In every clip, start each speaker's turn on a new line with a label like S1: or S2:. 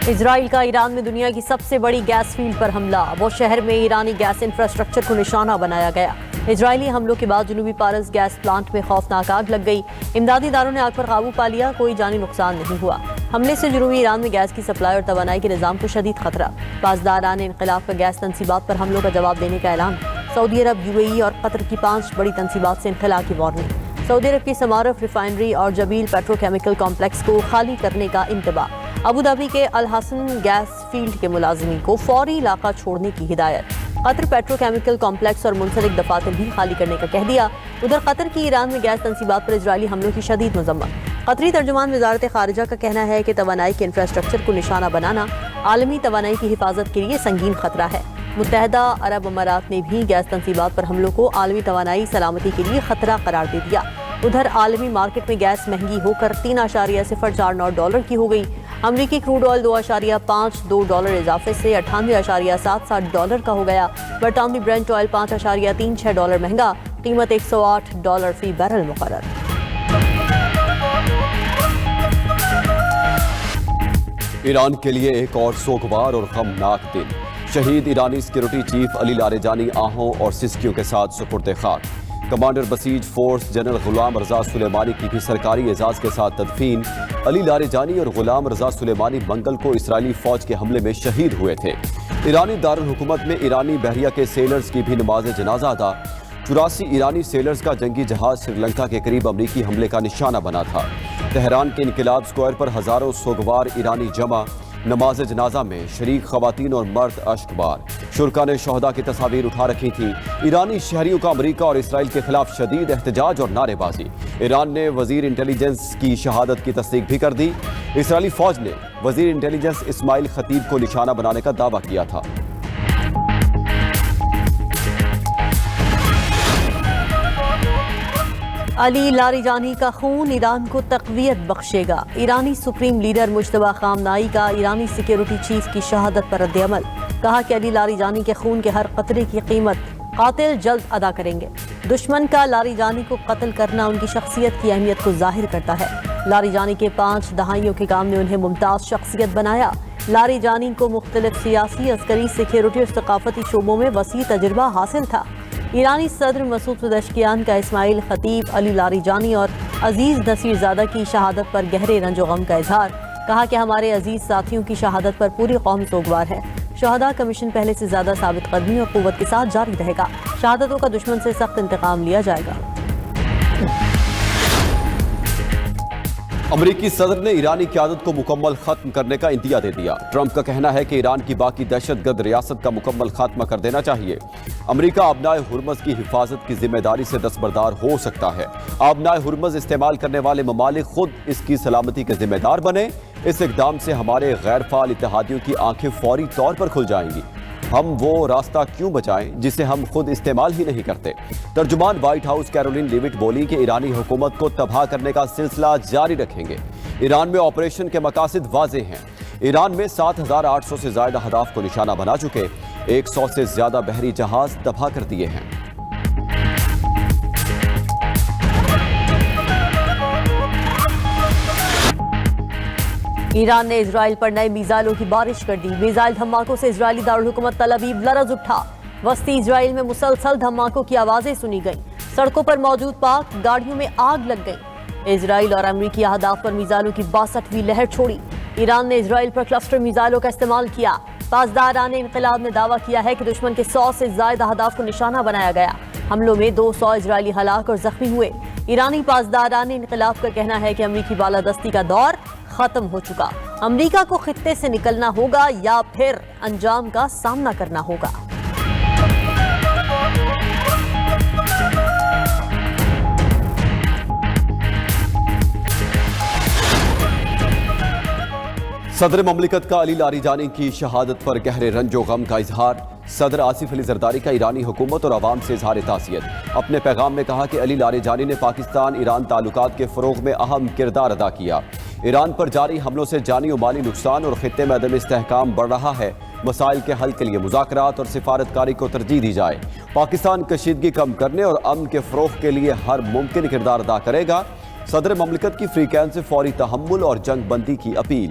S1: اسرائیل کا ایران میں دنیا کی سب سے بڑی گیس فیلڈ پر حملہ، وہ شہر میں ایرانی گیس انفراسٹرکچر کو نشانہ بنایا گیا۔ اسرائیلی حملوں کے بعد جنوبی پارس گیس پلانٹ میں خوفناک آگ لگ گئی۔ امدادی اداروں نے آگ پر قابو پا لیا، کوئی جانی نقصان نہیں ہوا۔ حملے سے جنوبی ایران میں گیس کی سپلائی اور توانائی کے نظام کو شدید خطرہ۔ پاسداران انقلاب کا گیس تنصیبات پر حملوں کا جواب دینے کا اعلان۔ سعودی عرب، UAE اور قطر کی 5 بڑی تنصیبات سے انخلاء کی وارننگ۔ سعودی عرب کی سمارف ریفائنری اور جبیل پیٹرو کیمیکل کمپلیکس کو خالی کرنے کا انتباہ۔ ابوظہبی کے الحسن گیس فیلڈ کے ملازمین کو فوری علاقہ چھوڑنے کی ہدایت۔ قطر پیٹرو کیمیکل کمپلیکس اور منسلک دفاتر بھی خالی کرنے کا کہہ دیا۔ ادھر قطر کی ایران میں گیس تنصیبات پر اسرائیلی حملوں کی شدید مذمت۔ قطری ترجمان وزارت خارجہ کا کہنا ہے کہ توانائی کے انفراسٹرکچر کو نشانہ بنانا عالمی توانائی کی حفاظت کے لیے سنگین خطرہ ہے۔ متحدہ عرب امارات نے بھی گیس تنصیبات پر حملوں کو عالمی توانائی سلامتی کے لیے خطرہ قرار دے دیا۔ ادھر عالمی مارکیٹ میں گیس مہنگی ہو کر $3.049 کی ہو گئی۔ امریکی کروڈ آئل $2.52 اضافے سے $98.77 کا ہو گیا۔ برطانوی برنٹ آئل $5.36 مہنگا، قیمت $108 فی بیرل مقرر۔
S2: ایران کے لیے ایک اور سوگوار اور غمناک دن۔ شہید ایرانی سیکیورٹی چیف علی لاریجانی آہوں اور سسکیوں کے ساتھ سپرد خاک۔ Commander Basij force general Ghulam رضا سلیمانی کی بھی سرکاری اعزاز کے ساتھ تدفین۔ علی لاریجانی اور غلام رضا سلیمانی منگل کو اسرائیلی فوج کے حملے میں شہید ہوئے تھے۔ ایرانی دارالحکومت میں ایرانی بحریہ کے سیلرز کی بھی نماز جنازہ ادا۔ 84 ایرانی سیلرز کا جنگی جہاز سری لنکا کے قریب امریکی حملے کا نشانہ بنا تھا۔ تہران کے انقلاب اسکوائر پر ہزاروں سوگوار ایرانی جمع۔ نماز جنازہ میں شریک خواتین اور مرد اشک بار۔ شرکا نے شہداء کی تصاویر اٹھا رکھی تھیں۔ ایرانی شہریوں کا امریکہ اور اسرائیل کے خلاف شدید احتجاج اور نعرے بازی۔ ایران نے وزیر انٹیلیجنس کی شہادت کی تصدیق بھی کر دی۔ اسرائیلی فوج نے وزیر انٹیلیجنس اسماعیل خطیب کو نشانہ بنانے کا دعویٰ کیا تھا۔
S1: علی لاریجانی کا خون ایران کو تقویت بخشے گا۔ ایرانی سپریم لیڈر مجتبیٰ خامنائی کا ایرانی سیکیورٹی چیف کی شہادت پر رد عمل۔ کہا کہ علی لاریجانی کے خون کے ہر قطرے کی قیمت قاتل جلد ادا کریں گے۔ دشمن کا لاریجانی کو قتل کرنا ان کی شخصیت کی اہمیت کو ظاہر کرتا ہے۔ لاریجانی کے 5 دہائیوں کے کام نے انہیں ممتاز شخصیت بنایا۔ لاریجانی کو مختلف سیاسی، عسکری، سیکیورٹی اور ثقافتی شعبوں میں وسیع تجربہ حاصل تھا۔ ایرانی صدر مسعود پزشکیان کا اسماعیل خطیب، علی لاریجانی اور عزیز نصیر زادہ کی شہادت پر گہرے رنج و غم کا اظہار۔ کہا کہ ہمارے عزیز ساتھیوں کی شہادت پر پوری قوم سوگوار ہے۔ شہداء کمیشن پہلے سے زیادہ ثابت قدمی اور قوت کے ساتھ جاری رہے گا۔ شہادتوں کا دشمن سے سخت انتقام لیا جائے گا۔
S2: امریکی صدر نے ایرانی قیادت کو مکمل ختم کرنے کا عندیہ دے دیا۔ ٹرمپ کا کہنا ہے کہ ایران کی باقی دہشت گرد ریاست کا مکمل خاتمہ کر دینا چاہیے۔ امریکہ آبنائے ہرمز کی حفاظت کی ذمہ داری سے دستبردار ہو سکتا ہے۔ آبنائے ہرمز استعمال کرنے والے ممالک خود اس کی سلامتی کے ذمہ دار بنے۔ اس اقدام سے ہمارے غیر فعال اتحادیوں کی آنکھیں فوری طور پر کھل جائیں گی۔ ہم وہ راستہ کیوں بچائیں جسے ہم خود استعمال ہی نہیں کرتے۔ ترجمان وائٹ ہاؤس کیرولین لیوٹ بولی کہ ایرانی حکومت کو تباہ کرنے کا سلسلہ جاری رکھیں گے۔ ایران میں آپریشن کے مقاصد واضح ہیں۔ ایران میں 7,800 سے زائد اہداف کو نشانہ بنا چکے، 100 سے زیادہ بحری جہاز تباہ کر دیے ہیں۔
S1: ایران نے اسرائیل پر نئے میزائلوں کی بارش کر دی۔ میزائل دھماکوں سے اسرائیلی دارالحکومت تل ابیب لرز اٹھا۔ وسطی اسرائیل میں مسلسل دھماکوں کی آوازیں سنی گئیں۔ سڑکوں پر موجود پاک گاڑیوں میں آگ لگ گئی۔ اسرائیل اور امریکی اہداف پر میزائلوں کی 62ویں لہر چھوڑی۔ ایران نے اسرائیل پر کلسٹر میزائلوں کا استعمال کیا۔ پاسداران انقلاب نے دعویٰ کیا ہے کہ دشمن کے 100 سے زائد اہداف کو نشانہ بنایا گیا۔ حملوں میں 200 اسرائیلی ہلاک اور زخمی ہوئے۔ ایرانی پاسداران انقلاب کا کہنا ہے کہ امریکی بالادستی کا دور ختم ہو چکا۔ امریکہ کو خطے سے نکلنا ہوگا یا پھر انجام کا سامنا کرنا ہوگا۔
S2: صدر مملکت کا علی لاریجانی کی شہادت پر گہرے رنج و غم کا اظہار۔ صدر آصف علی زرداری کا ایرانی حکومت اور عوام سے اظہار تعزیت۔ اپنے پیغام میں کہا کہ علی لاریجانی نے پاکستان ایران تعلقات کے فروغ میں اہم کردار ادا کیا۔ ایران پر جاری حملوں سے جانی و مالی نقصان اور خطے میں عدم استحکام بڑھ رہا ہے۔ مسائل کے حل کے لیے مذاکرات اور سفارتکاری کو ترجیح دی جائے۔ پاکستان کشیدگی کم کرنے اور امن کے فروغ کے لیے ہر ممکن کردار ادا کرے گا۔ صدر مملکت کی فریقین سے فوری تحمل اور جنگ بندی کی اپیل۔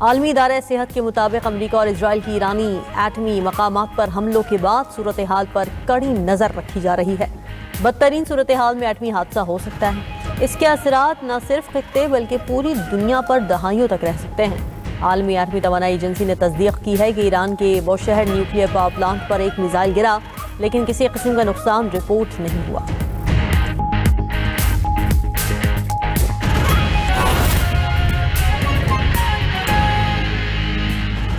S1: عالمی ادارہ صحت کے مطابق امریکہ اور اسرائیل کی ایرانی ایٹمی مقامات پر حملوں کے بعد صورتحال پر کڑی نظر رکھی جا رہی ہے۔ بدترین صورتحال میں ایٹمی حادثہ ہو سکتا ہے۔ اس کے اثرات نہ صرف خطے بلکہ پوری دنیا پر دہائیوں تک رہ سکتے ہیں۔ عالمی ایٹمی توانائی ایجنسی نے تصدیق کی ہے کہ ایران کے بوشہر نیوکلیئر پاور پلانٹ پر ایک میزائل گرا، لیکن کسی قسم کا نقصان رپورٹ نہیں ہوا۔